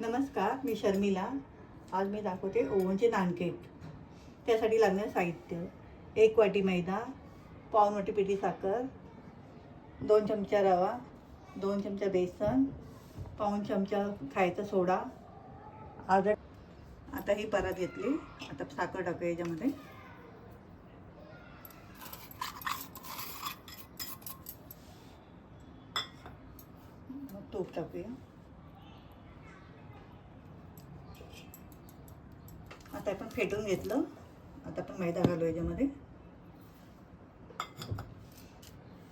नमस्कार, मी शर्मिला. आज मी दाखवते ओव्हनचे नानकेक. त्यासाठी लागणारे साहित्य: 1 वाटी मैदा, पाऊण वाटी पिठी साखर, 2 चमचा रवा, 2 चमचा बेसन, पाऊण चमचा खायचा सोडा, अर्धा. आता ही परात घेतली. आता साखर टाकूया याच्यामध्ये. मग तूप टाकूया. आता आपण फेटून घेतलं. आता आपण मैदा घालू याच्यामध्ये,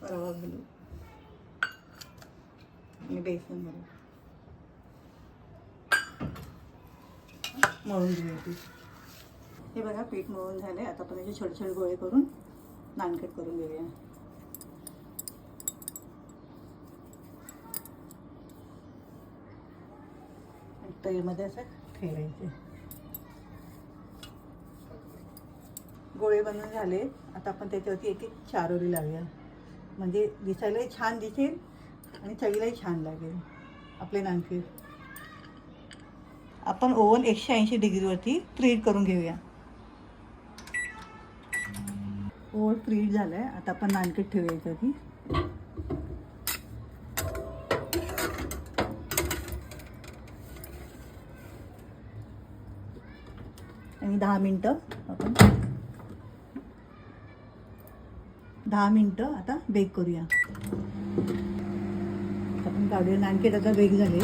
रवा घालू आणि बेसन घालू. मळून घेऊया पीठ. हे बघा, पीठ मळून झाले. आता आपण याचे छोटे छोटे गोळे करून नानकेट करून घेऊया. तळीमध्ये असं ठेवायचे. गोळे बनवून झाले. आता आपण त्याच्यावरती एक एक चारोळी लावूया, म्हणजे दिसायलाही छान दिसेल आणि चवीलाही छान लागेल आपले नानकेक. आपण ओव्हन 180 डिग्रीवरती प्रीहीट करून घेऊया. ओव्हन प्रीहीट झालंय. आता आपण नानकेट ठेवूया याच्यावरती. आणि 10 मिनटं आता बेक करूया. आपण काढूया. नानकेट आता बेक झाले.